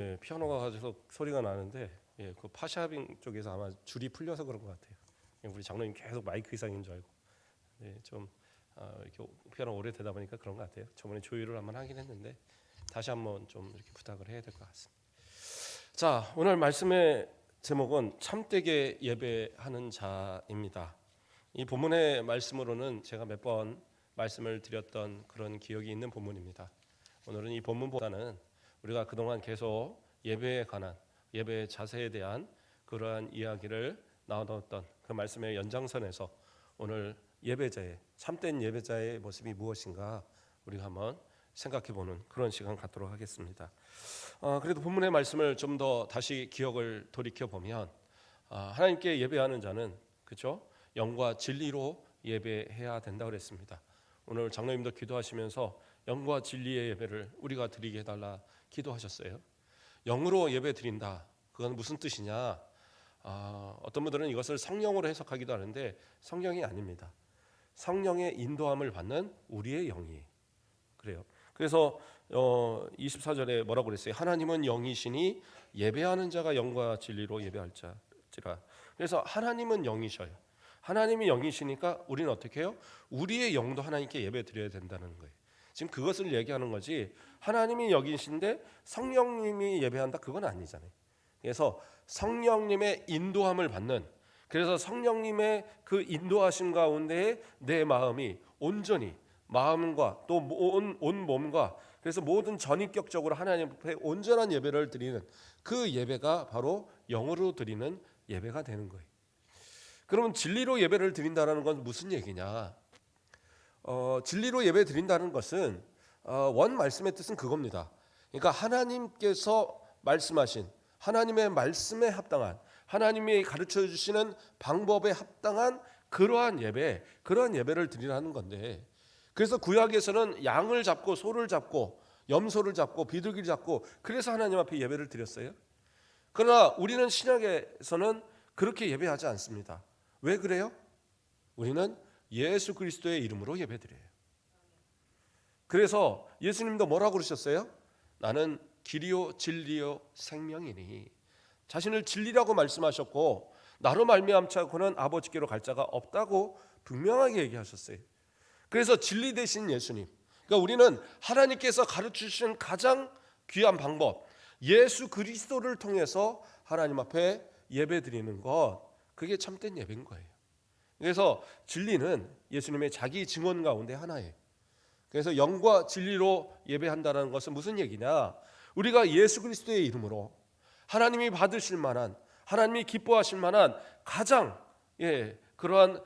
예, 피아노가 가지고 소리가 나는데 그 파샤빙 쪽에서 아마 줄이 풀려서 그런 것 같아요. 우리 장로님 계속 마이크 이상인 줄 알고 좀 이렇게 피아노 오래 되다 보니까 그런 것 같아요. 저번에 조율을 한번 하긴 했는데 다시 한번 좀 이렇게 부탁을 해야 될 것 같습니다. 자, 오늘 말씀의 제목은 참되게 예배하는 자입니다. 이 본문의 말씀으로는 제가 몇 번 말씀을 드렸던 그런 기억이 있는 본문입니다. 오늘은 이 본문보다는 우리가 그동안 계속 예배에 관한 예배의 자세에 대한 그러한 이야기를 나눴던 그 말씀의 연장선에서 오늘 예배자의 참된 예배자의 모습이 무엇인가 우리가 한번 생각해보는 그런 시간 갖도록 하겠습니다. 그래도 본문의 말씀을 좀 더 다시 기억을 돌이켜 보면 하나님께 예배하는 자는 그렇죠? 영과 진리로 예배해야 된다 그랬습니다. 오늘 장로님도 기도하시면서 영과 진리의 예배를 우리가 드리게 해달라 기도하셨어요. 영으로 예배 드린다. 그건 무슨 뜻이냐? 어떤 분들은 이것을 성령으로 해석하기도 하는데 성령이 아닙니다. 성령의 인도함을 받는 우리의 영이 그래요. 그래서 24절에 뭐라고 그랬어요? 하나님은 영이시니 예배하는 자가 영과 진리로 예배할지라. 그래서 하나님은 영이셔요. 하나님이 영이시니까 우리는 어떻게 해요? 우리의 영도 하나님께 예배 드려야 된다는 거예요. 지금 그것을 얘기하는 거지 하나님이 영이신데 성령님이 예배한다 그건 아니잖아요. 그래서 성령님의 인도함을 받는 그래서 성령님의 그 인도하심 가운데 내 마음이 온전히 마음과 또 온 몸과 그래서 모든 전인격적으로 하나님 앞에 온전한 예배를 드리는 그 예배가 바로 영으로 드리는 예배가 되는 거예요. 그러면 진리로 예배를 드린다는 건 무슨 얘기냐? 진리로 예배 드린다는 것은 원 말씀의 뜻은 그겁니다. 그러니까 하나님께서 말씀하신 하나님의 말씀에 합당한 하나님이 가르쳐 주시는 방법에 합당한 그러한 예배, 그러한 예배를 드리라는 건데 그래서 구약에서는 양을 잡고 소를 잡고 염소를 잡고 비둘기를 잡고 그래서 하나님 앞에 예배를 드렸어요. 그러나 우리는 신약에서는 그렇게 예배하지 않습니다. 왜 그래요? 우리는 예수 그리스도의 이름으로 예배드려요. 그래서 예수님도 뭐라고 그러셨어요? 나는 길이요 진리요 생명이니 자신을 진리라고 말씀하셨고 나로 말미암자고는 아버지께로 갈 자가 없다고 분명하게 얘기하셨어요. 그래서 진리 되신 예수님 그러니까 우리는 하나님께서 가르치신 가장 귀한 방법 예수 그리스도를 통해서 하나님 앞에 예배드리는 것 그게 참된 예배인 거예요. 그래서 진리는 예수님의 자기 증언 가운데 하나예요. 그래서 영과 진리로 예배한다는 것은 무슨 얘기냐? 우리가 예수 그리스도의 이름으로 하나님이 받으실 만한 하나님이 기뻐하실 만한 가장 그러한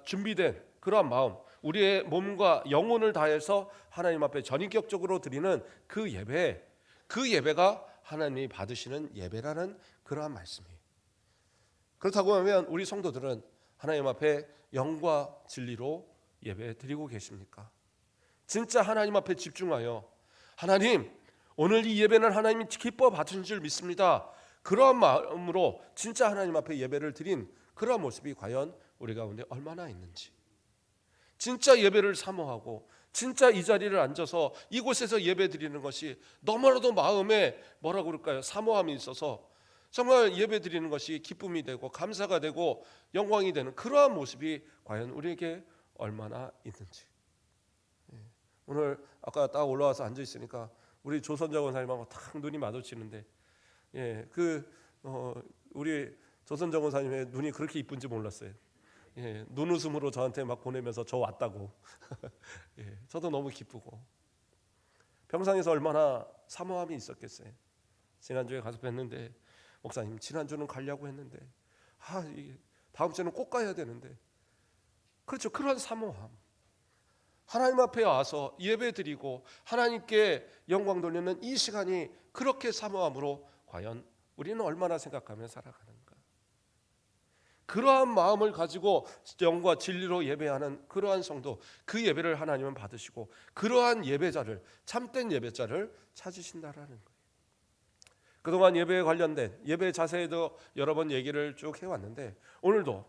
준비된 그러한 마음 우리의 몸과 영혼을 다해서 하나님 앞에 전인격적으로 드리는 그 예배가 하나님이 받으시는 예배라는 그러한 말씀이에요. 그렇다고 하면 우리 성도들은 하나님 앞에 영과 진리로 예배 드리고 계십니까? 진짜 하나님 앞에 집중하여 하나님 오늘 이 예배는 하나님이 기뻐 받으신 줄 믿습니다. 그러한 마음으로 진짜 하나님 앞에 예배를 드린 그러한 모습이 과연 우리 가운데 얼마나 있는지 진짜 예배를 사모하고 진짜 이 자리를 앉아서 이곳에서 예배 드리는 것이 너무나도 마음에 뭐라고 그럴까요? 사모함이 있어서 정말 예배 드리는 것이 기쁨이 되고 감사가 되고 영광이 되는 그러한 모습이 과연 우리에게 얼마나 있는지 오늘 아까 딱 올라와서 앉아 있으니까 우리 조선정 원사님하고 딱 눈이 마주치는데 우리 조선정 원사님의 눈이 그렇게 이쁜지 몰랐어요. 눈웃음으로 저한테 막 보내면서 저 왔다고 저도 너무 기쁘고 평상에서 얼마나 사모함이 있었겠어요. 지난주에 가서 뵀는데 목사님 지난주는 가려고 했는데 다음 주에는 꼭 가야 되는데 그렇죠. 그런 사모함 하나님 앞에 와서 예배드리고 하나님께 영광 돌리는 이 시간이 그렇게 사모함으로 과연 우리는 얼마나 생각하며 살아가는가. 그러한 마음을 가지고 영과 진리로 예배하는 그러한 성도 그 예배를 하나님은 받으시고 그러한 예배자를 참된 예배자를 찾으신다라는 거예요. 그동안 예배에 관련된 예배 자세에도 여러 번 얘기를 쭉 해왔는데 오늘도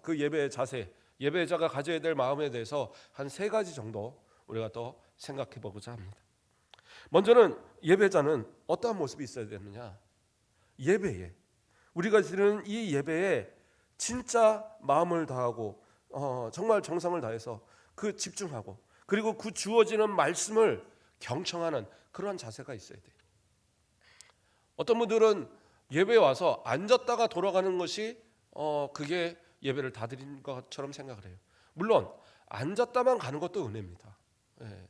그 예배의 자세 예배자가 가져야 될 마음에 대해서 한 3가지 정도 우리가 또 생각해 보고자 합니다. 먼저는 예배자는 어떠한 모습이 있어야 되느냐? 예배에, 우리가 드리는 이 예배에 진짜 마음을 다하고 정말 정성을 다해서 그 집중하고, 그리고 그 주어지는 말씀을 경청하는 그런 자세가 있어야 돼요. 어떤 분들은 예배에 와서 앉았다가 돌아가는 것이 그게 예배를 다 드린 것처럼 생각을 해요. 물론 앉았다만 가는 것도 은혜입니다. 예.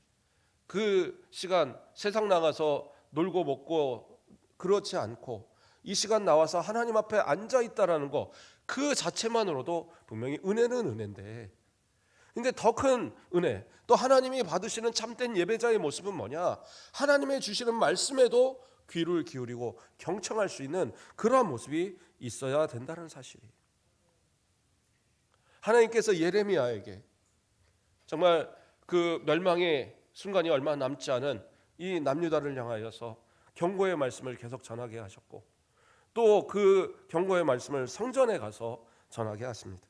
그 시간 세상 나가서 놀고 먹고 그렇지 않고 이 시간 나와서 하나님 앞에 앉아 있다라는 거, 그 자체만으로도 분명히 은혜는 은혜인데, 근데 더 큰 은혜, 또 하나님이 받으시는 참된 예배자의 모습은 뭐냐? 하나님의 주시는 말씀에도 귀를 기울이고 경청할 수 있는 그러한 모습이 있어야 된다는 사실이에요. 하나님께서 예레미야에게 정말 그 멸망의 순간이 얼마 남지 않은 이 남유다를 향하여서 경고의 말씀을 계속 전하게 하셨고, 또 그 경고의 말씀을 성전에 가서 전하게 하십니다.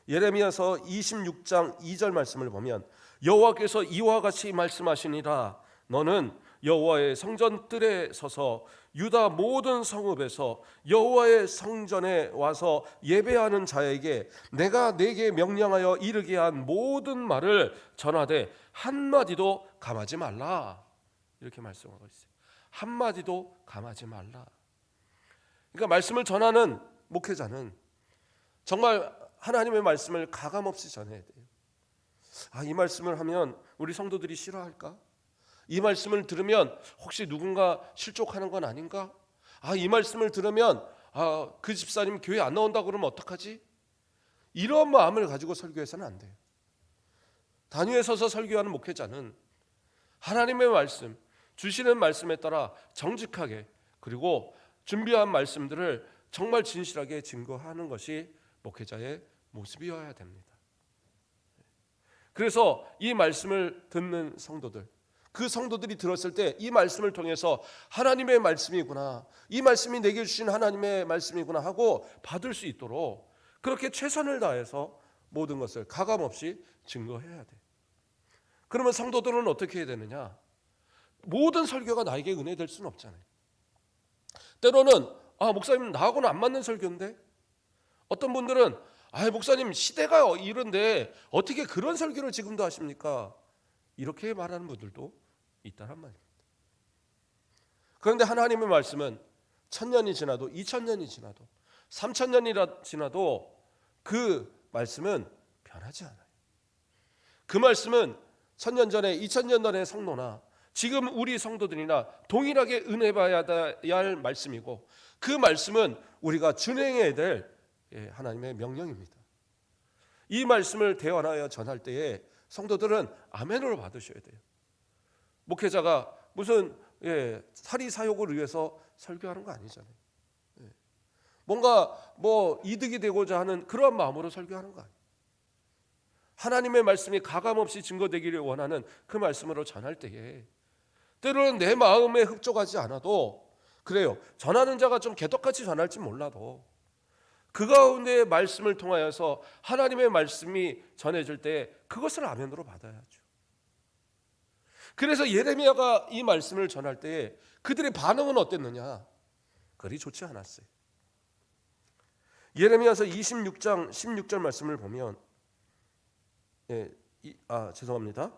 예레미야서 26장 2절 말씀을 보면 여호와께서 이와 같이 말씀하시니라. 너는 여호와의 성전 뜰에 서서 유다 모든 성읍에서 여호와의 성전에 와서 예배하는 자에게 내가 내게 명령하여 이르게 한 모든 말을 전하되 한마디도 감하지 말라. 이렇게 말씀하고 있어요. 한마디도 감하지 말라. 그러니까 말씀을 전하는 목회자는 정말 하나님의 말씀을 가감없이 전해야 돼요. 이 말씀을 하면 우리 성도들이 싫어할까? 이 말씀을 들으면 혹시 누군가 실족하는 건 아닌가? 이 말씀을 들으면 그 집사님 교회 안 나온다고 그러면 어떡하지? 이런 마음을 가지고 설교해서는 안 돼요. 단위에 서서 설교하는 목회자는 하나님의 말씀, 주시는 말씀에 따라 정직하게, 그리고 준비한 말씀들을 정말 진실하게 증거하는 것이 목회자의 모습이어야 됩니다. 그래서 이 말씀을 듣는 성도들, 그 성도들이 들었을 때 이 말씀을 통해서 하나님의 말씀이구나, 이 말씀이 내게 주신 하나님의 말씀이구나 하고 받을 수 있도록 그렇게 최선을 다해서 모든 것을 가감없이 증거해야 돼. 그러면 성도들은 어떻게 해야 되느냐? 모든 설교가 나에게 은혜될 수는 없잖아요. 때로는 목사님 나하고는 안 맞는 설교인데, 어떤 분들은 목사님 시대가 이런데 어떻게 그런 설교를 지금도 하십니까? 이렇게 말하는 분들도 있다란 말입니다. 그런데 하나님의 말씀은 1000년이 지나도 2000년이 지나도 3000년이 지나도 그 말씀은 변하지 않아요. 그 말씀은 1000년 전에 2000년 전의 성도나 지금 우리 성도들이나 동일하게 은혜 받아야 할 말씀이고, 그 말씀은 우리가 준행해야 될 하나님의 명령입니다. 이 말씀을 대언하여 전할 때에 성도들은 아멘으로 받으셔야 돼요. 목회자가 무슨 사리사욕을 위해서 설교하는 거 아니잖아요. 뭔가 이득이 되고자 하는 그런 마음으로 설교하는 거 아니에요. 하나님의 말씀이 가감없이 증거되기를 원하는 그 말씀으로 전할 때에 때로는 내 마음에 흡족하지 않아도, 그래요, 전하는 자가 좀 개떡같이 전할지 몰라도 그 가운데 말씀을 통하여서 하나님의 말씀이 전해질 때 그것을 아멘으로 받아야죠. 그래서 예레미야가 이 말씀을 전할 때 그들의 반응은 어땠느냐? 그리 좋지 않았어요. 예레미야서 26장 16절 말씀을 보면 죄송합니다.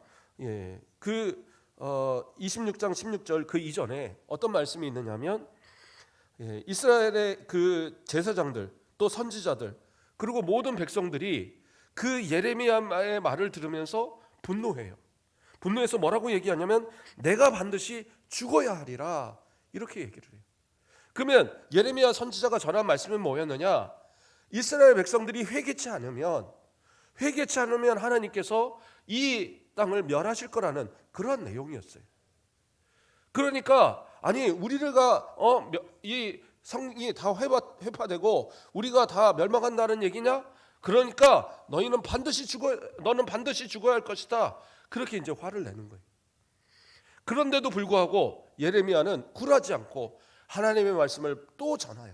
그 26장 16절 그 이전에 어떤 말씀이 있느냐면 이스라엘의 그 제사장들, 또 선지자들, 그리고 모든 백성들이 그 예레미야의 말을 들으면서 분노해요. 분노해서 뭐라고 얘기하냐면 내가 반드시 죽어야 하리라, 이렇게 얘기를 해요. 그러면 예레미야 선지자가 전한 말씀은 뭐였느냐? 이스라엘 백성들이 회개치 않으면 하나님께서 이 땅을 멸하실 거라는 그러한 내용이었어요. 그러니까 우리가 이 성이 다 회파되고 우리가 다 멸망한다는 얘기냐? 그러니까 너는 반드시 죽어야 할 것이다. 그렇게 이제 화를 내는 거예요. 그런데도 불구하고 예레미야는 굴하지 않고 하나님의 말씀을 또 전하여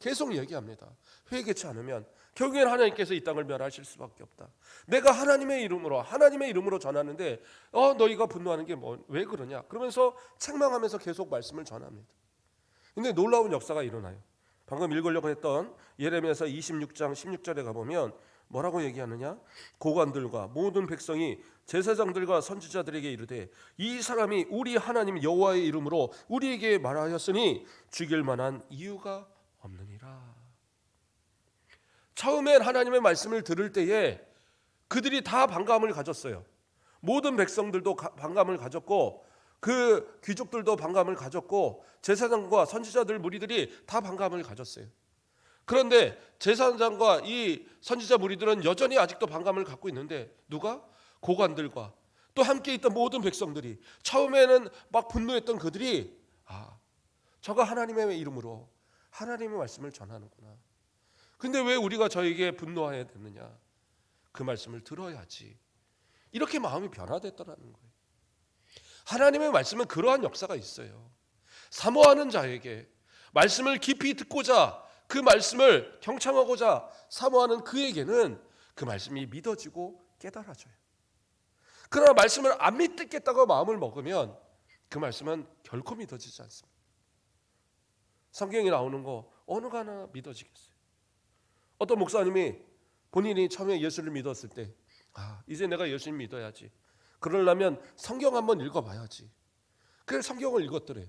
계속 얘기합니다. 회개치 않으면 결국엔 하나님께서 이 땅을 멸하실 수밖에 없다. 내가 하나님의 이름으로 전하는데 너희가 분노하는 게 왜 그러냐? 그러면서 책망하면서 계속 말씀을 전합니다. 근데 놀라운 역사가 일어나요. 방금 읽으려고 했던 예레미야서 26장 16절에 가보면 뭐라고 얘기하느냐? 고관들과 모든 백성이 제사장들과 선지자들에게 이르되 이 사람이 우리 하나님 여호와의 이름으로 우리에게 말하였으니 죽일 만한 이유가 없느니라. 처음엔 하나님의 말씀을 들을 때에 그들이 다 반감을 가졌어요. 모든 백성들도 반감을 가졌고 그 귀족들도 반감을 가졌고 제사장과 선지자들 무리들이 다 반감을 가졌어요. 그런데 제사장과 이 선지자 무리들은 여전히 아직도 반감을 갖고 있는데 누가? 고관들과 또 함께 있던 모든 백성들이 처음에는 막 분노했던 그들이 저가 하나님의 이름으로 하나님의 말씀을 전하는구나. 근데 왜 우리가 저에게 분노해야 되느냐? 그 말씀을 들어야지. 이렇게 마음이 변화됐더라는 거예요. 하나님의 말씀은 그러한 역사가 있어요. 사모하는 자에게 말씀을 깊이 듣고자 그 말씀을 경청하고자 사모하는 그에게는 그 말씀이 믿어지고 깨달아져요. 그러나 말씀을 안 믿겠다고 마음을 먹으면 그 말씀은 결코 믿어지지 않습니다. 성경에 나오는 거 어느가 하나 믿어지겠어요. 어떤 목사님이 본인이 처음에 예수를 믿었을 때 이제 내가 예수님 믿어야지. 그러려면 성경 한번 읽어봐야지. 그래서 성경을 읽었더래요.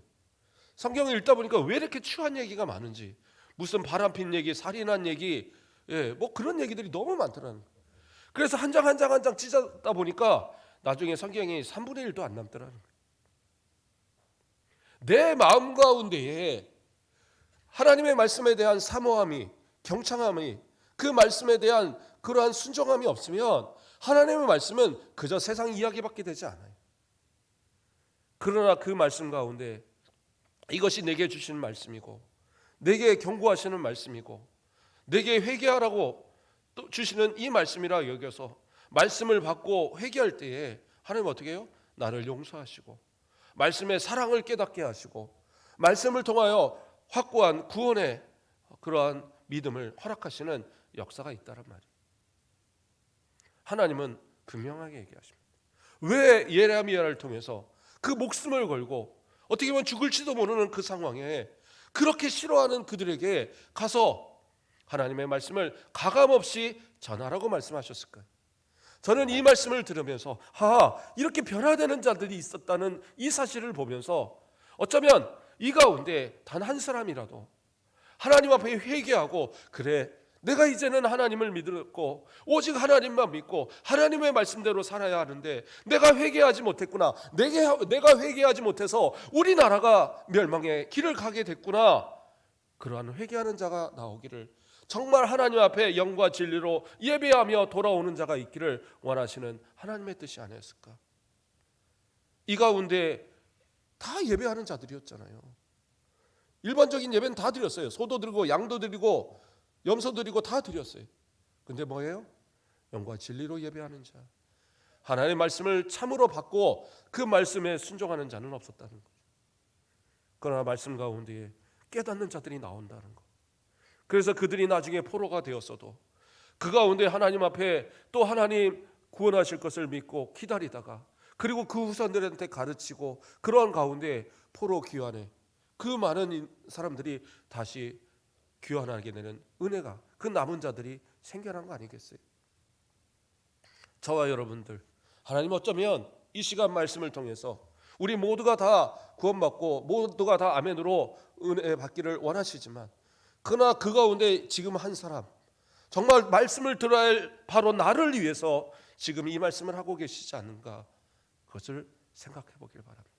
성경을 읽다 보니까 왜 이렇게 추한 얘기가 많은지, 무슨 바람핀 얘기, 살인한 얘기, 뭐 그런 얘기들이 너무 많더라는 거예요. 그래서 한 장 한 장 한 장 찢었다 보니까 나중에 성경이 3분의 1도 안 남더라는 거예요. 내 마음 가운데에 하나님의 말씀에 대한 사모함이, 경청함이, 그 말씀에 대한 그러한 순종함이 없으면 하나님의 말씀은 그저 세상 이야기밖에 되지 않아요. 그러나 그 말씀 가운데 이것이 내게 주시는 말씀이고 내게 경고하시는 말씀이고 내게 회개하라고 또 주시는 이 말씀이라 여겨서 말씀을 받고 회개할 때에 하나님 어떻게 해요? 나를 용서하시고 말씀의 사랑을 깨닫게 하시고 말씀을 통하여 확고한 구원의 그러한 믿음을 허락하시는 역사가 있다란 말이에요. 하나님은 분명하게 얘기하십니다. 왜 예레미야를 통해서 그 목숨을 걸고 어떻게 보면 죽을지도 모르는 그 상황에 그렇게 싫어하는 그들에게 가서 하나님의 말씀을 가감없이 전하라고 말씀하셨을까요? 저는 이 말씀을 들으면서 이렇게 변화되는 자들이 있었다는 이 사실을 보면서 어쩌면 이 가운데 단 한 사람이라도 하나님 앞에 회개하고 그래 내가 이제는 하나님을 믿고 오직 하나님만 믿고 하나님의 말씀대로 살아야 하는데 내가 회개하지 못했구나. 내가 회개하지 못해서 우리나라가 멸망의 길을 가게 됐구나. 그러한 회개하는 자가 나오기를, 정말 하나님 앞에 영과 진리로 예배하며 돌아오는 자가 있기를 원하시는 하나님의 뜻이 아니었을까? 이 가운데 다 예배하는 자들이었잖아요. 일반적인 예배는 다 드렸어요. 소도 드리고 양도 드리고 염소 드리고 다 드렸어요. 근데 뭐예요? 영과 진리로 예배하는 자, 하나님의 말씀을 참으로 받고 그 말씀에 순종하는 자는 없었다는 거죠. 그러나 말씀 가운데에 깨닫는 자들이 나온다는 것. 그래서 그들이 나중에 포로가 되었어도 그 가운데 하나님 앞에 또 하나님 구원하실 것을 믿고 기다리다가 그리고 그 후손들한테 가르치고 그러한 가운데 포로 귀환에 그 많은 사람들이 다시 귀환하게 되는 은혜가 그 남은 자들이 생겨난 거 아니겠어요? 저와 여러분들 하나님 어쩌면 이 시간 말씀을 통해서 우리 모두가 다 구원받고 모두가 다 아멘으로 은혜 받기를 원하시지만 그러나 그 가운데 지금 한 사람 정말 말씀을 들어야 할 바로 나를 위해서 지금 이 말씀을 하고 계시지 않는가, 그것을 생각해 보길 바랍니다.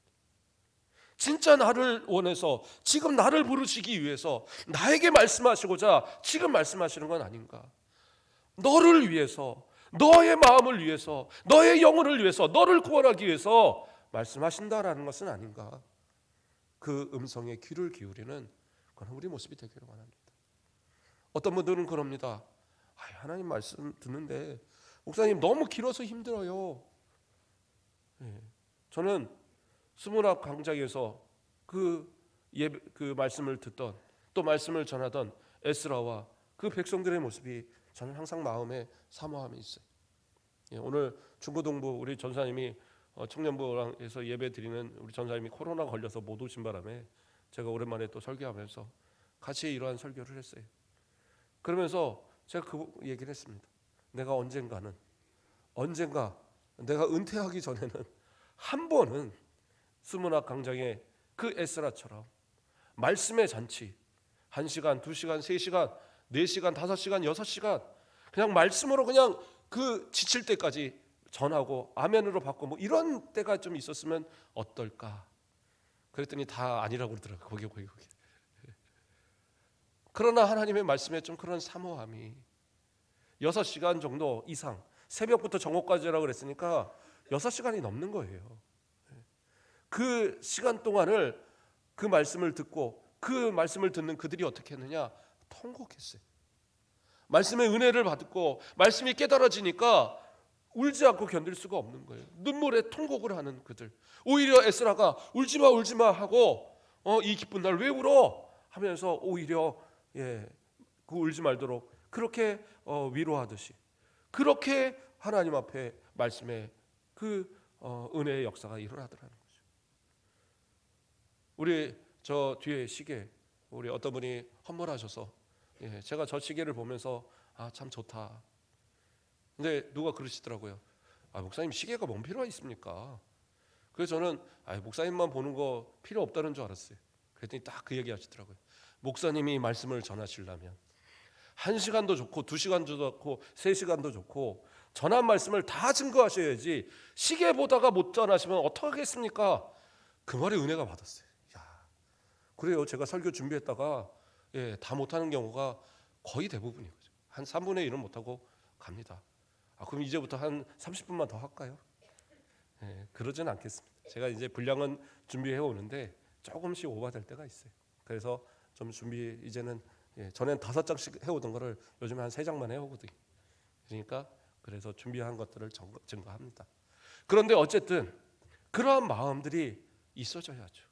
진짜 나를 원해서 지금 나를 부르시기 위해서 나에게 말씀하시고자 지금 말씀하시는 건 아닌가? 너를 위해서, 너의 마음을 위해서, 너의 영혼을 위해서, 너를 구원하기 위해서 말씀하신다라는 것은 아닌가? 그 음성에 귀를 기울이는 그런 우리 모습이 되기를 원합니다. 어떤 분들은 그럽니다. 하나님 말씀 듣는데 목사님 너무 길어서 힘들어요. 저는 수문학 광장에서 그 말씀을 듣던 또 말씀을 전하던 에스라와 그 백성들의 모습이 저는 항상 마음에 사모함이 있어요. 오늘 중고동부 우리 전사님이 청년부랑에서 예배 드리는 우리 전사님이 코로나 걸려서 못 오신 바람에 제가 오랜만에 또 설교하면서 같이 이러한 설교를 했어요. 그러면서 제가 그 얘기를 했습니다. 내가 언젠가 내가 은퇴하기 전에는 한 번은 수문학 강장의 그 에스라처럼 말씀의 잔치 1시간, 2시간, 3시간, 4시간, 5시간, 6시간 그냥 말씀으로 그냥 그 지칠 때까지 전하고 아멘으로 받고 뭐 이런 때가 좀 있었으면 어떨까? 그랬더니 다 아니라고 그러더라고요. 거기. 그러나 하나님의 말씀에 좀 그런 사모함이 6시간 정도 이상 새벽부터 정오까지라고 그랬으니까 6시간이 넘는 거예요. 그 시간 동안을 그 말씀을 듣고 그 말씀을 듣는 그들이 어떻게 했느냐? 통곡했어요. 말씀의 은혜를 받고 말씀이 깨달아지니까 울지 않고 견딜 수가 없는 거예요. 눈물에 통곡을 하는 그들. 오히려 에스라가 울지마 하고 이 기쁜 날 왜 울어? 하면서 오히려 그 울지 말도록 그렇게 위로하듯이 그렇게 하나님 앞에 말씀에 그 은혜의 역사가 일어나더라는 거죠. 우리 저 뒤에 시계 우리 어떤 분이 헌물하셔서 제가 저 시계를 보면서 참 좋다. 근데 누가 그러시더라고요. 목사님 시계가 뭔 필요가 있습니까? 그래서 저는 목사님만 보는 거 필요 없다는 줄 알았어요. 그랬더니 딱 그 얘기 하시더라고요. 목사님이 말씀을 전하시려면 1시간도 좋고 2시간도 좋고 3시간도 좋고 전한 말씀을 다 증거하셔야지 시계 보다가 못 전하시면 어떡하겠습니까? 그 말에 은혜가 받았어요. 그래요. 제가 설교 준비했다가 다 못하는 경우가 거의 대부분이거든요. 한 3분의 1은 못하고 갑니다. 그럼 이제부터 한 30분만 더 할까요? 그러진 않겠습니다. 제가 이제 분량은 준비해 오는데 조금씩 오버될 때가 있어요. 그래서 좀 준비 이제는 전엔 5장씩 해오던 거를 요즘에 한 3장만 해오거든요. 그러니까 그래서 준비한 것들을 증거합니다. 그런데 어쨌든 그러한 마음들이 있어져야죠.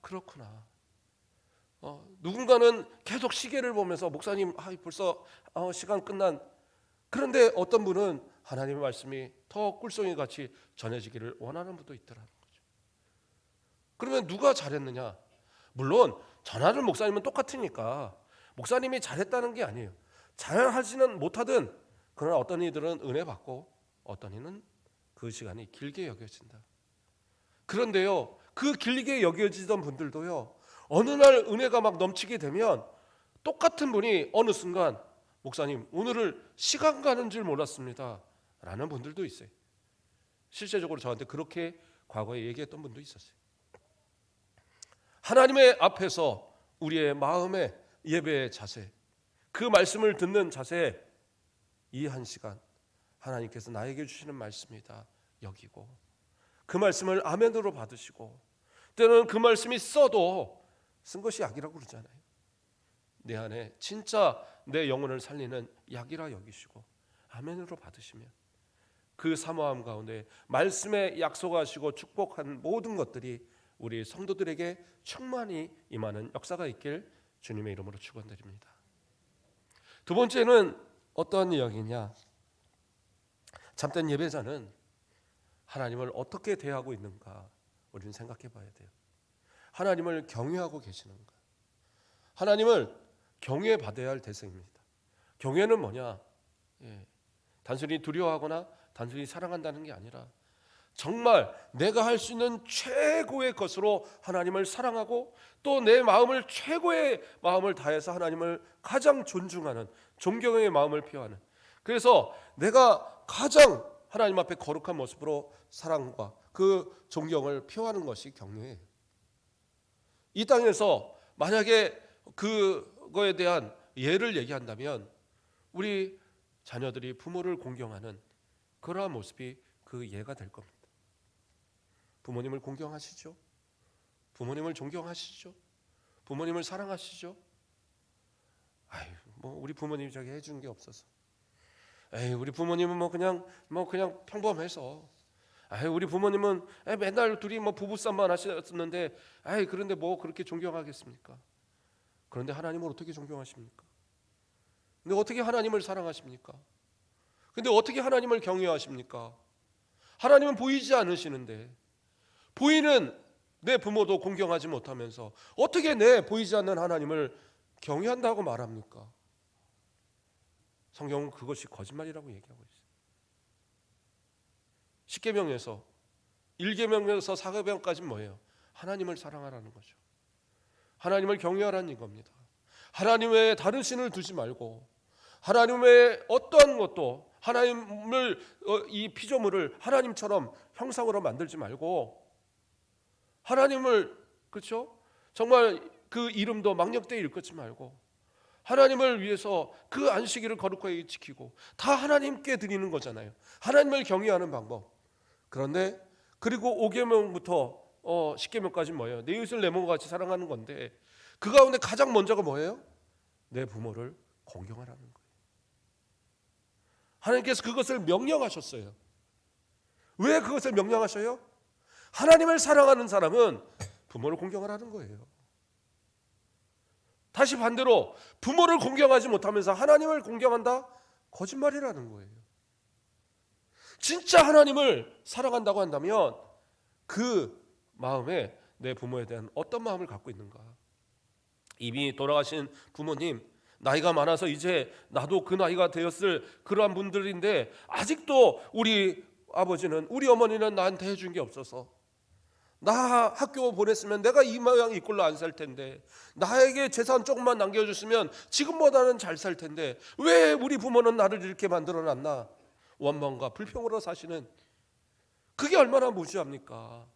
그렇구나. 누군가는 계속 시계를 보면서 목사님 벌써 시간 끝난. 그런데 어떤 분은 하나님의 말씀이 더 꿀송이 같이 전해지기를 원하는 분도 있더라는 거죠. 그러면 누가 잘했느냐? 물론 전하는 목사님은 똑같으니까 목사님이 잘했다는 게 아니에요. 잘하지는 못하든 그러나 어떤 이들은 은혜 받고 어떤 이는 그 시간이 길게 여겨진다. 그런데요, 그 길게 여겨지던 분들도요, 어느 날 은혜가 막 넘치게 되면 똑같은 분이 어느 순간 목사님 오늘을 시간 가는 줄 몰랐습니다 라는 분들도 있어요. 실제적으로 저한테 그렇게 과거에 얘기했던 분도 있었어요. 하나님의 앞에서 우리의 마음의 예배의 자세, 그 말씀을 듣는 자세, 이 1시간 하나님께서 나에게 주시는 말씀이다 여기고 그 말씀을 아멘으로 받으시고 때로는 그 말씀이 써도 쓴 것이 약이라고 그러잖아요. 내 안에 진짜 내 영혼을 살리는 약이라 여기시고 아멘으로 받으시면 그 사모함 가운데 말씀에 약속하시고 축복한 모든 것들이 우리 성도들에게 충만히 임하는 역사가 있길 주님의 이름으로 축원드립니다. 두 번째는 어떤 이야기냐? 참된 예배자는 하나님을 어떻게 대하고 있는가 우리는 생각해 봐야 돼요. 하나님을 경외하고 계시는가? 하나님을 경외받아야 할 대상입니다. 경외는 뭐냐? 단순히 두려워하거나 단순히 사랑한다는 게 아니라 정말 내가 할 수 있는 최고의 것으로 하나님을 사랑하고 또 내 마음을 최고의 마음을 다해서 하나님을 가장 존중하는 존경의 마음을 표하는, 그래서 내가 가장 하나님 앞에 거룩한 모습으로 사랑과 그 존경을 표하는 것이 경외예요. 이 땅에서 만약에 그거에 대한 예를 얘기한다면 우리 자녀들이 부모를 공경하는 그러한 모습이 그 예가 될 겁니다. 부모님을 공경하시죠? 부모님을 존경하시죠? 부모님을 사랑하시죠? 우리 부모님이 저기 해준 게 없어서. 우리 부모님은 그냥 평범해서. 우리 부모님은 맨날 둘이 부부싸움만 하셨는데, 그런데 그렇게 존경하겠습니까? 그런데 하나님을 어떻게 존경하십니까? 근데 어떻게 하나님을 사랑하십니까? 근데 어떻게 하나님을 경외하십니까? 하나님은 보이지 않으시는데, 보이는 내 부모도 공경하지 못하면서 어떻게 내 보이지 않는 하나님을 경외한다고 말합니까? 성경은 그것이 거짓말이라고 얘기하고 있어요. 십계명에서 1계명에서 4계명까지는 뭐예요? 하나님을 사랑하라는 거죠. 하나님을 경외하라는 이겁니다. 하나님 외에 다른 신을 두지 말고, 하나님 외에 어떠한 것도 하나님을, 이 피조물을 하나님처럼 형상으로 만들지 말고, 하나님을, 그렇죠? 정말 그 이름도 망령되이 일컫지 말고, 하나님을 위해서 그 안식일을 거룩하게 지키고, 다 하나님께 드리는 거잖아요. 하나님을 경외하는 방법. 그런데 그리고 5계명부터 10계명까지 뭐예요? 내 이웃을 내 몸과 같이 사랑하는 건데, 그 가운데 가장 먼저가 뭐예요? 내 부모를 공경하라는 거예요. 하나님께서 그것을 명령하셨어요. 왜 그것을 명령하셔요? 하나님을 사랑하는 사람은 부모를 공경하라는 거예요. 다시 반대로 부모를 공경하지 못하면서 하나님을 공경한다? 거짓말이라는 거예요. 진짜 하나님을 사랑한다고 한다면 그 마음에 내 부모에 대한 어떤 마음을 갖고 있는가? 이미 돌아가신 부모님, 나이가 많아서 이제 나도 그 나이가 되었을 그러한 분들인데 아직도 우리 아버지는, 우리 어머니는 나한테 해준 게 없어서, 나 학교 보냈으면 내가 이 모양 이 꼴로 안 살 텐데, 나에게 재산 조금만 남겨줬으면 지금보다는 잘 살 텐데, 왜 우리 부모는 나를 이렇게 만들어놨나? 원망과 불평으로 사시는, 그게 얼마나 무지합니까?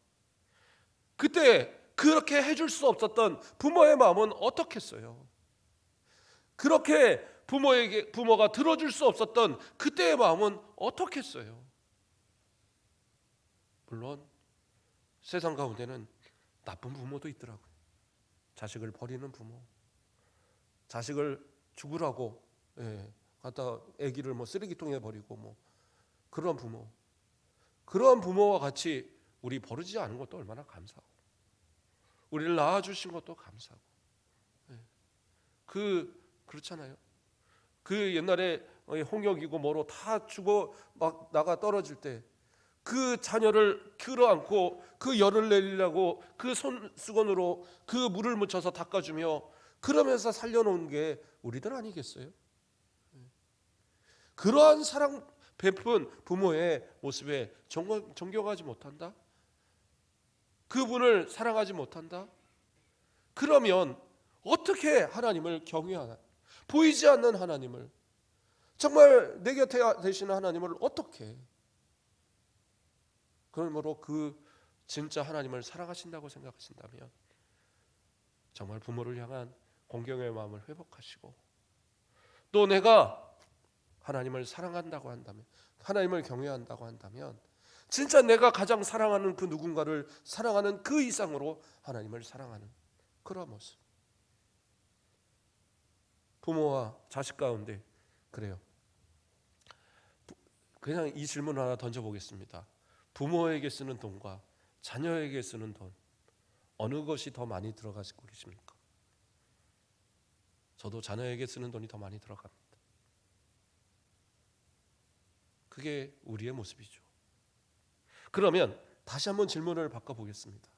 그때 그렇게 해줄 수 없었던 부모의 마음은 어떻겠어요? 그렇게 부모가 들어줄 수 없었던 그때의 마음은 어떻겠어요? 물론 세상 가운데는 나쁜 부모도 있더라고요. 자식을 버리는 부모, 자식을 죽으라고 갖다 아기를 쓰레기통에 버리고 그런 부모, 그런 부모와 같이 우리 버리지 않은 것도 얼마나 감사하고, 우리를 낳아주신 것도 감사하고, 그렇잖아요. 그 옛날에 홍역이고 뭐로 다 죽어 막 나가 떨어질 때 그 자녀를 끌어안고 그 열을 내리려고 그 손수건으로 그 물을 묻혀서 닦아주며 그러면서 살려놓은 게 우리들 아니겠어요? 그러한 사랑 베푼 부모의 모습에 존경하지 못한다? 그분을 사랑하지 못한다? 그러면 어떻게 하나님을 경외하나? 보이지 않는 하나님을, 정말 내 곁에 계시는 하나님을 어떻게, 그러므로 그 진짜 하나님을 사랑하신다고 생각하신다면 정말 부모를 향한 공경의 마음을 회복하시고, 또 내가 하나님을 사랑한다고 한다면, 하나님을 경외한다고 한다면 진짜 내가 가장 사랑하는 그 누군가를 사랑하는 그 이상으로 하나님을 사랑하는 그런 모습. 부모와 자식 가운데 그래요. 그냥 이 질문 하나 던져보겠습니다. 부모에게 쓰는 돈과 자녀에게 쓰는 돈, 어느 것이 더 많이 들어가시고 계십니까? 저도 자녀에게 쓰는 돈이 더 많이 들어갑니다. 그게 우리의 모습이죠. 그러면 다시 한번 질문을 바꿔보겠습니다.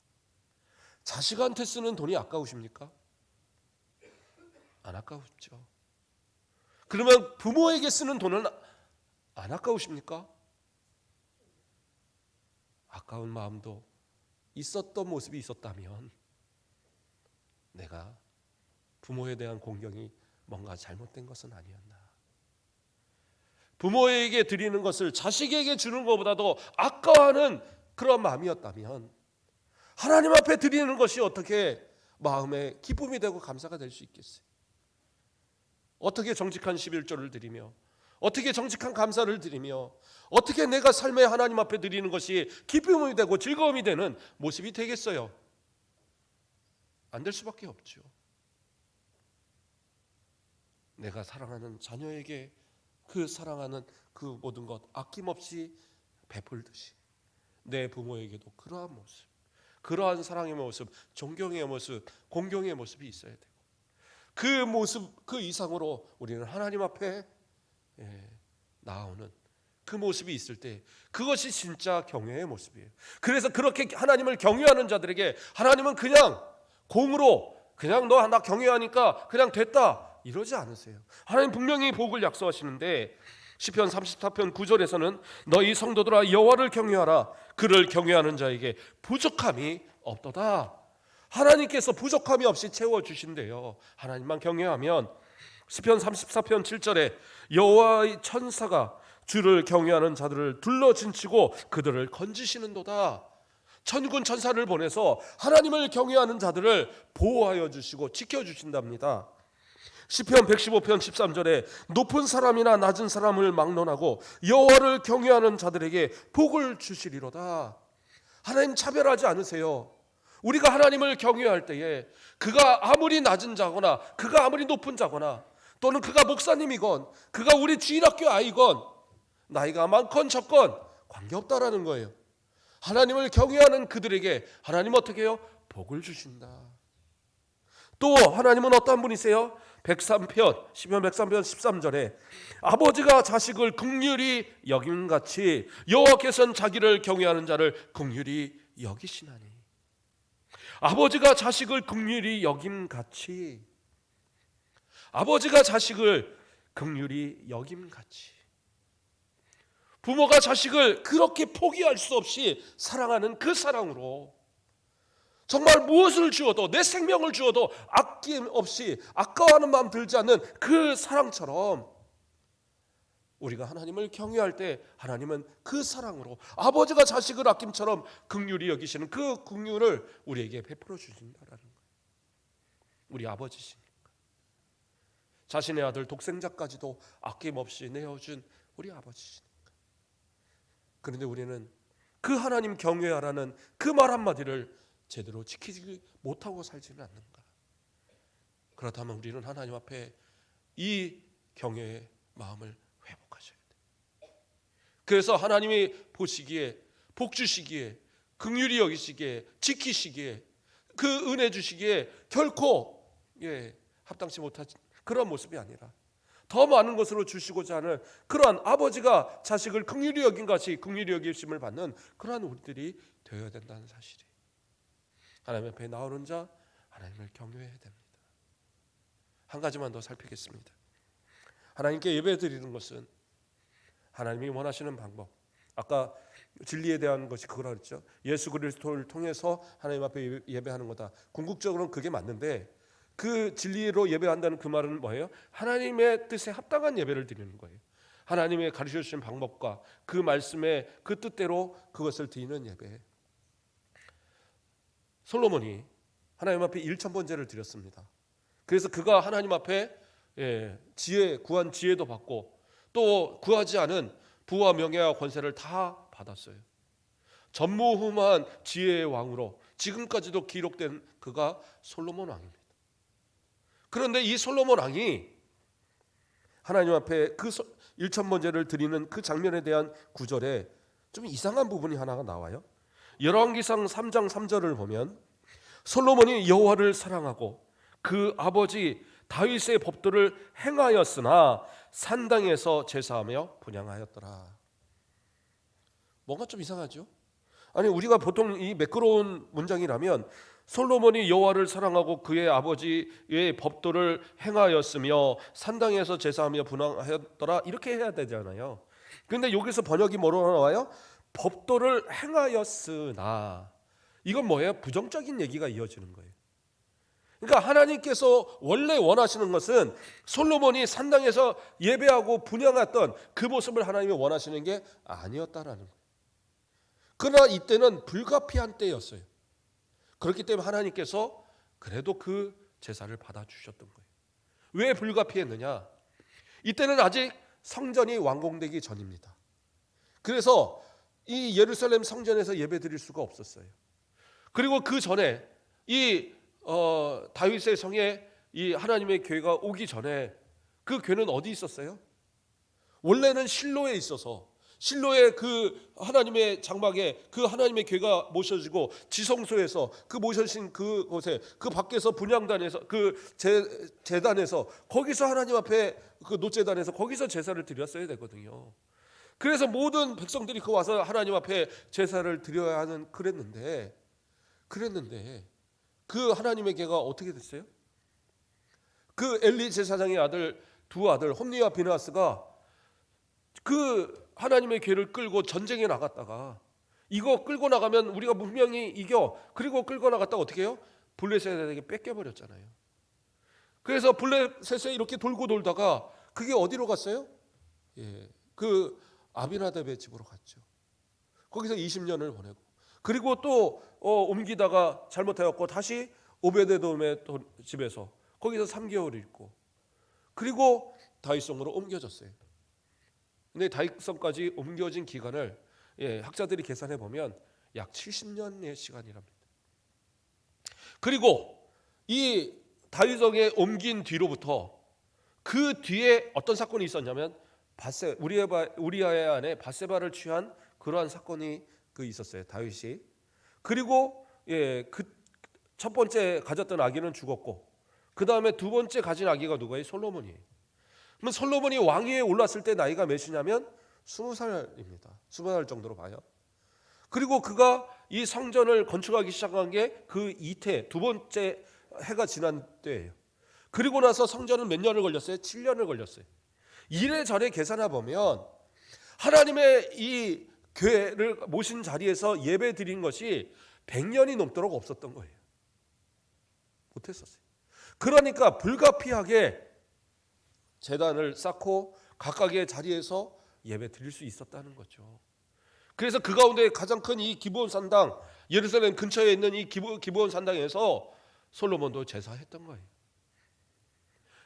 자식한테 쓰는 돈이 아까우십니까? 안 아까우죠. 그러면 부모에게 쓰는 돈은 안 아까우십니까? 아까운 마음도 있었던 모습이 있었다면 내가 부모에 대한 공경이 뭔가 잘못된 것은 아니었나. 부모에게 드리는 것을 자식에게 주는 것보다도 아까워하는 그런 마음이었다면 하나님 앞에 드리는 것이 어떻게 마음에 기쁨이 되고 감사가 될 수 있겠어요? 어떻게 정직한 11조를 드리며, 어떻게 정직한 감사를 드리며, 어떻게 내가 삶에 하나님 앞에 드리는 것이 기쁨이 되고 즐거움이 되는 모습이 되겠어요? 안 될 수밖에 없죠. 내가 사랑하는 자녀에게 그 사랑하는 그 모든 것 아낌없이 베풀듯이 내 부모에게도 그러한 모습, 그러한 사랑의 모습, 존경의 모습, 공경의 모습이 있어야 되고, 그 모습, 그 이상으로 우리는 하나님 앞에 나아오는 그 모습이 있을 때 그것이 진짜 경외의 모습이에요. 그래서 그렇게 하나님을 경외하는 자들에게 하나님은 그냥 공으로 그냥 너 나 경외하니까 그냥 됐다 이러지 않으세요. 하나님 분명히 복을 약속하시는데 시편 34편 9절에서는 너희 성도들아 여호와를 경외하라. 그를 경외하는 자에게 부족함이 없도다. 하나님께서 부족함이 없이 채워주신대요. 하나님만 경외하면. 시편 34편 7절에 여호와의 천사가 주를 경외하는 자들을 둘러진치고 그들을 건지시는도다. 천군 천사를 보내서 하나님을 경외하는 자들을 보호하여 주시고 지켜주신답니다. 시편 115편 13절에 높은 사람이나 낮은 사람을 막론하고 여호와를 경외하는 자들에게 복을 주시리로다. 하나님 차별하지 않으세요. 우리가 하나님을 경외할 때에 그가 아무리 낮은 자거나 그가 아무리 높은 자거나 또는 그가 목사님이건 그가 우리 주일학교 아이건 나이가 많건 적건 관계없다라는 거예요. 하나님을 경외하는 그들에게 하나님 어떻게 해요? 복을 주신다. 또 하나님은 어떤 분이세요? 103편 시편 103편 13절에 아버지가 자식을 긍휼히 여김같이 여호와께서는 자기를 경외하는 자를 긍휼히 여기시나니. 아버지가 자식을 긍휼히 여김같이, 아버지가 자식을 긍휼히 여김같이, 부모가 자식을 그렇게 포기할 수 없이 사랑하는 그 사랑으로 정말 무엇을 주어도 내 생명을 주어도 아낌없이 아까워하는 마음 들지 않는 그 사랑처럼 우리가 하나님을 경외할 때 하나님은 그 사랑으로 아버지가 자식을 아낌처럼 긍휼히 여기시는 그 긍휼을 우리에게 베풀어 주신다라는 거예요. 우리 아버지시니까. 자신의 아들 독생자까지도 아낌없이 내어준 우리 아버지시니까. 그런데 우리는 그 하나님 경외하라는 그 말 한마디를 제대로 지키지 못하고 살지는 않는가. 그렇다면 우리는 하나님 앞에 이 경외의 마음을 회복하셔야 돼요. 그래서 하나님이 보시기에 복 주시기에 긍휼히 여기시기에 지키시기에 그 은혜 주시기에 결코 합당치 못한 그런 모습이 아니라 더 많은 것으로 주시고자 하는 그러한 아버지가 자식을 긍휼히 여긴 것이 긍휼히 여기심을 받는 그러한 우리들이 되어야 된다는 사실이. 하나님 앞에 나오는 자 하나님을 경외해야 됩니다. 한 가지만 더 살피겠습니다. 하나님께 예배드리는 것은 하나님이 원하시는 방법. 아까 진리에 대한 것이 그거라 그랬죠. 예수 그리스도를 통해서 하나님 앞에 예배하는 거다. 궁극적으로는 그게 맞는데 그 진리로 예배한다는 그 말은 뭐예요? 하나님의 뜻에 합당한 예배를 드리는 거예요. 하나님의 가르쳐 주신 방법과 그 말씀의 그 뜻대로 그것을 드리는 예배. 솔로몬이 하나님 앞에 1,000번제를 드렸습니다. 그래서 그가 하나님 앞에 지혜, 구한 지혜도 받고 또 구하지 않은 부와 명예와 권세를 다 받았어요. 전무후무한 지혜의 왕으로 지금까지도 기록된 그가 솔로몬 왕입니다. 그런데 이 솔로몬 왕이 하나님 앞에 그 1,000번제를 드리는 그 장면에 대한 구절에 좀 이상한 부분이 하나가 나와요. 열왕기상 3장 3절을 보면 솔로몬이 여호와를 사랑하고 그 아버지 다윗의 법도를 행하였으나 산당에서 제사하며 분향하였더라. 뭔가 좀 이상하죠? 아니 우리가 보통 이 매끄러운 문장이라면 솔로몬이 여호와를 사랑하고 그의 아버지의 법도를 행하였으며 산당에서 제사하며 분향하였더라 이렇게 해야 되잖아요. 그런데 여기서 번역이 뭐로 나와요? 법도를 행하였으나. 이건 뭐예요? 부정적인 얘기가 이어지는 거예요. 그러니까 하나님께서 원래 원하시는 것은 솔로몬이 산당에서 예배하고 분향했던 그 모습을 하나님이 원하시는 게 아니었다라는 거예요. 그러나 이때는 불가피한 때였어요. 그렇기 때문에 하나님께서 그래도 그 제사를 받아주셨던 거예요. 왜 불가피했느냐? 이때는 아직 성전이 완공되기 전입니다. 그래서 이 예루살렘 성전에서 예배드릴 수가 없었어요. 그리고 그 전에 이 다윗의 성에 이 하나님의 교회가 오기 전에 그 교회는 어디 있었어요? 원래는 실로에 있어서 실로의 그 하나님의 장막에 그 하나님의 궤가 모셔지고 지성소에서 그 모셔진 그곳에 그 밖에서 분향단에서 그 제단에서 거기서 하나님 앞에 그 노제단에서 거기서 제사를 드렸어야 되거든요. 그래서 모든 백성들이 그 와서 하나님 앞에 제사를 드려야 하는 그랬는데 그 하나님의 궤가 어떻게 됐어요? 그 엘리 제사장의 두 아들 홈니와 비느하스가 그 하나님의 궤를 끌고 전쟁에 나갔다가 이거 끌고 나가면 우리가 분명히 이겨. 그리고 끌고 나갔다가 어떻게 해요? 블레셋에게 뺏겨버렸잖아요. 그래서 블레셋에 이렇게 돌고 돌다가 그게 어디로 갔어요? 그 아비나답의 집으로 갔죠. 거기서 20년을 보내고 그리고 또 옮기다가 잘못해갖고 다시 오베데돔의 집에서 거기서 3개월 있고 그리고 다윗성으로 옮겨졌어요. 근데 다윗성까지 옮겨진 기간을 학자들이 계산해 보면 약 70년의 시간이랍니다. 그리고 이 다윗성에 옮긴 뒤로부터 그 뒤에 어떤 사건이 있었냐면 우리아의 아내 바세바를 취한 그러한 사건이 있었어요. 다윗이. 그리고 그 첫 번째 가졌던 아기는 죽었고 그 다음에 두 번째 가진 아기가 누구예요? 솔로몬이에요. 그러면 솔로몬이 왕위에 올랐을 때 나이가 몇이냐면 20살입니다. 20살 정도로 봐요. 그리고 그가 이 성전을 건축하기 시작한 게 그 이태 두 번째 해가 지난 때예요. 그리고 나서 성전은 몇 년을 걸렸어요? 7년을 걸렸어요. 이래저래 계산해 보면 하나님의 이 궤를 모신 자리에서 예배 드린 것이 100년이 넘도록 없었던 거예요. 못했었어요. 그러니까 불가피하게 제단을 쌓고 각각의 자리에서 예배 드릴 수 있었다는 거죠. 그래서 그 가운데 가장 큰 이 기브온 산당, 예루살렘 근처에 있는 이 기브온 산당에서 솔로몬도 제사했던 거예요.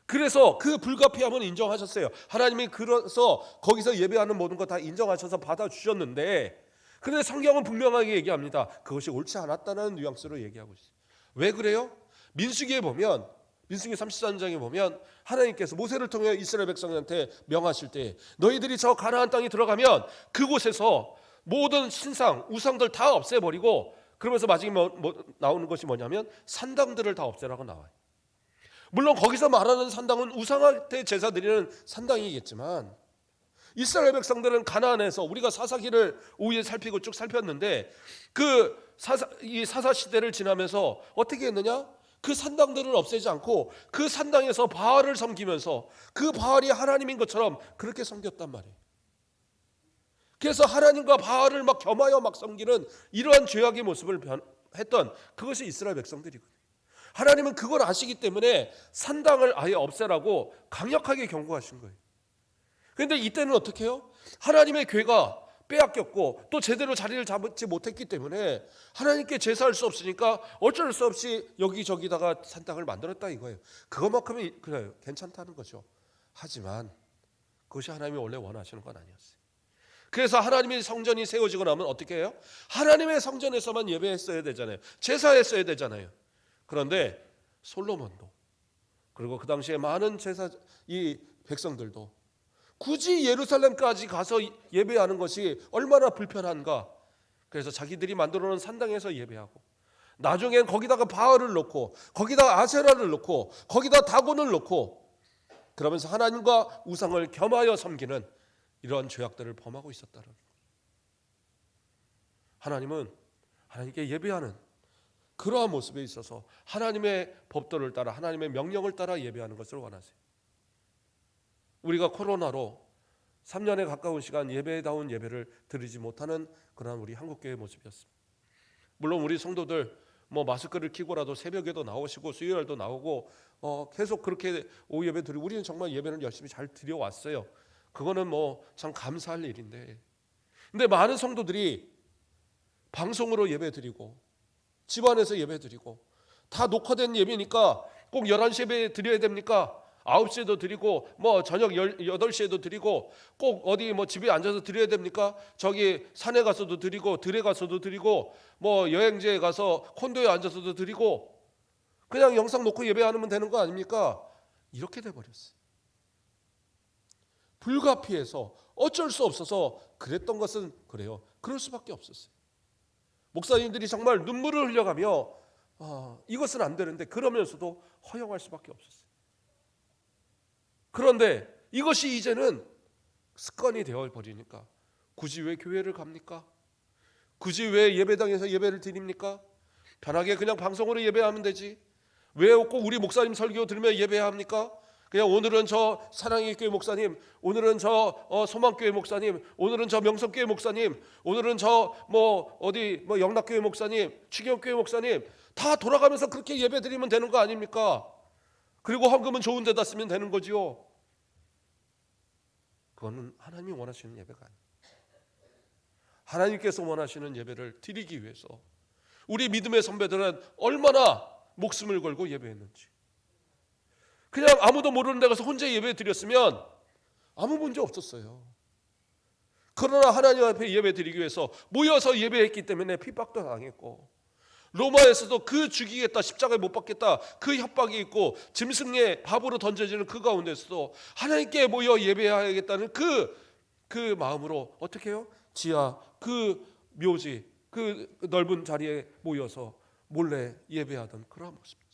그래서 그 불가피함은 인정하셨어요. 하나님이 그래서 거기서 예배하는 모든 거 다 인정하셔서 받아주셨는데, 그런데 성경은 분명하게 얘기합니다. 그것이 옳지 않았다는 뉘앙스로 얘기하고 있어요. 왜 그래요? 민수기에 보면, 민수기 33장에 보면 하나님께서 모세를 통해 이스라엘 백성한테 명하실 때 너희들이 저 가나안 땅에 들어가면 그곳에서 모든 신상, 우상들 다 없애버리고, 그러면서 마지막에 나오는 것이 뭐냐면 산당들을 다 없애라고 나와요. 물론 거기서 말하는 산당은 우상한테 제사 드리는 산당이겠지만, 이스라엘 백성들은 가나안에서 우리가 사사기를 오후에 살피고 쭉 살폈는데 이 사사 시대를 지나면서 어떻게 했느냐? 그 산당들을 없애지 않고 그 산당에서 바알을 섬기면서 그 바알이 하나님인 것처럼 그렇게 섬겼단 말이에요. 그래서 하나님과 바알을 막 겸하여 막 섬기는 이러한 죄악의 모습을 했던 그것이 이스라엘 백성들이거든요. 하나님은 그걸 아시기 때문에 산당을 아예 없애라고 강력하게 경고하신 거예요. 그런데 이때는 어떻게 해요? 하나님의 궤가 빼앗겼고 또 제대로 자리를 잡지 못했기 때문에 하나님께 제사할 수 없으니까 어쩔 수 없이 여기저기다가 산당을 만들었다 이거예요. 그것만큼은 그래요, 괜찮다는 거죠. 하지만 그것이 하나님이 원래 원하시는 건 아니었어요. 그래서 하나님의 성전이 세워지고 나면 어떻게 해요? 하나님의 성전에서만 예배했어야 되잖아요. 제사했어야 되잖아요. 그런데 솔로몬도 그리고 그 당시에 많은 이 백성들도 굳이 예루살렘까지 가서 예배하는 것이 얼마나 불편한가. 그래서 자기들이 만들어 놓은 산당에서 예배하고 나중엔 거기다가 바알을 놓고 거기다가 아세라를 놓고 거기다 다곤을 놓고 그러면서 하나님과 우상을 겸하여 섬기는 이러한 죄악들을 범하고 있었다는 거예요. 하나님은 하나님께 예배하는 그러한 모습에 있어서 하나님의 법도를 따라 하나님의 명령을 따라 예배하는 것을 원하세요. 우리가 코로나로 3년에 가까운 시간 예배다운 예배를 드리지 못하는 그러한 우리 한국교회의 모습이었습니다. 물론 우리 성도들 마스크를 끼고라도 새벽에도 나오시고 수요일도 나오고 계속 그렇게 오후 예배 드리고 우리는 정말 예배를 열심히 잘 드려왔어요. 그거는 참 감사할 일인데, 근데 많은 성도들이 방송으로 예배 드리고 집안에서 예배 드리고 다 녹화된 예배니까 꼭 11시 예배 드려야 됩니까? 9시에도 드리고 저녁 8시에도 드리고 꼭 어디 집에 앉아서 드려야 됩니까? 저기 산에 가서도 드리고 들에 가서도 드리고 여행지에 가서 콘도에 앉아서도 드리고 그냥 영상 놓고 예배하면 되는 거 아닙니까? 이렇게 돼버렸어요. 불가피해서 어쩔 수 없어서 그랬던 것은 그래요. 그럴 수밖에 없었어요. 목사님들이 정말 눈물을 흘려가며 이것은 안 되는데 그러면서도 허용할 수밖에 없었어요. 그런데 이것이 이제는 습관이 되어버리니까 굳이 왜 교회를 갑니까? 굳이 왜 예배당에서 예배를 드립니까? 편하게 그냥 방송으로 예배하면 되지. 왜 꼭 우리 목사님 설교 들으면 예배해야 합니까? 그냥 오늘은 저 사랑의 교회 목사님, 오늘은 저 소망교회 목사님, 오늘은 저 명성교회 목사님, 오늘은 저 어디 영락교회 목사님, 추기업교회 목사님 다 돌아가면서 그렇게 예배 드리면 되는 거 아닙니까? 그리고 헌금은 좋은 데다 쓰면 되는 거지요. 그거는 하나님이 원하시는 예배가 아니에요. 하나님께서 원하시는 예배를 드리기 위해서 우리 믿음의 선배들은 얼마나 목숨을 걸고 예배했는지. 그냥 아무도 모르는 데 가서 혼자 예배 드렸으면 아무 문제 없었어요. 그러나 하나님 앞에 예배 드리기 위해서 모여서 예배했기 때문에 핍박도 당했고, 로마에서도 그 죽이겠다, 십자가에 못 박겠다 그 협박이 있고, 짐승의 밥으로 던져지는 그 가운데서도 하나님께 모여 예배해야겠다는 그 마음으로 어떻게 해요? 지하 그 묘지 그 넓은 자리에 모여서 몰래 예배하던 그런 모습이죠.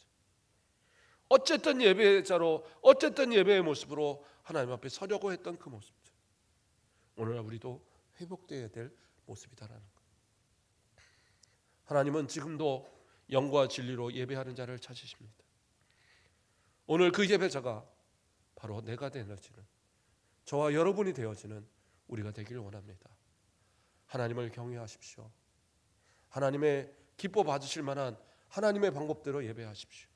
어쨌든 예배자로, 어쨌든 예배의 모습으로 하나님 앞에 서려고 했던 그 모습이죠. 오늘날 우리도 회복되어야 될 모습이다라는 것. 하나님은 지금도 영과 진리로 예배하는 자를 찾으십니다. 오늘 그 예배자가 바로 내가 되어지는, 저와 여러분이 되어지는 우리가 되기를 원합니다. 하나님을 경외하십시오. 하나님의 기뻐 받으실 만한 하나님의 방법대로 예배하십시오.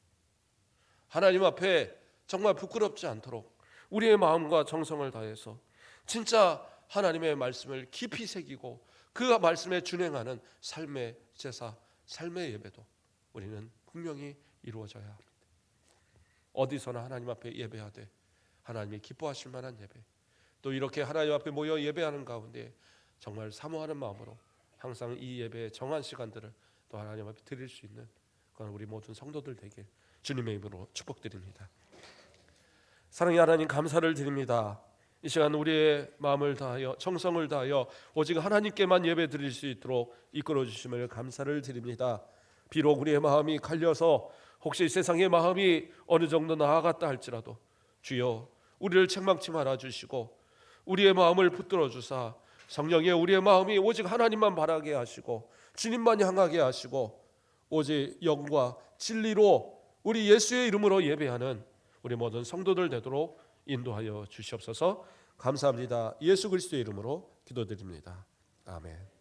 하나님 앞에 정말 부끄럽지 않도록 우리의 마음과 정성을 다해서 진짜 하나님의 말씀을 깊이 새기고 그 말씀에 준행하는 삶의 제사, 삶의 예배도 우리는 분명히 이루어져야 합니다. 어디서나 하나님 앞에 예배하되 하나님이 기뻐하실 만한 예배, 또 이렇게 하나님 앞에 모여 예배하는 가운데 정말 사모하는 마음으로 항상 이 예배의 정한 시간들을 또 하나님 앞에 드릴 수 있는 그런 우리 모든 성도들 되길 주님의 이름으로 축복드립니다. 사랑의 하나님, 감사를 드립니다. 이 시간 우리의 마음을 다하여 정성을 다하여 오직 하나님께만 예배 드릴 수 있도록 이끌어 주심을 감사를 드립니다. 비록 우리의 마음이 갈려서 혹시 세상의 마음이 어느 정도 나아갔다 할지라도 주여 우리를 책망치 말아 주시고 우리의 마음을 붙들어 주사 성령의 우리의 마음이 오직 하나님만 바라게 하시고 주님만 향하게 하시고 오직 영과 진리로 우리 예수의 이름으로 예배하는 우리 모든 성도들 되도록 인도하여 주시옵소서. 감사합니다. 예수 그리스도의 이름으로 기도드립니다. 아멘.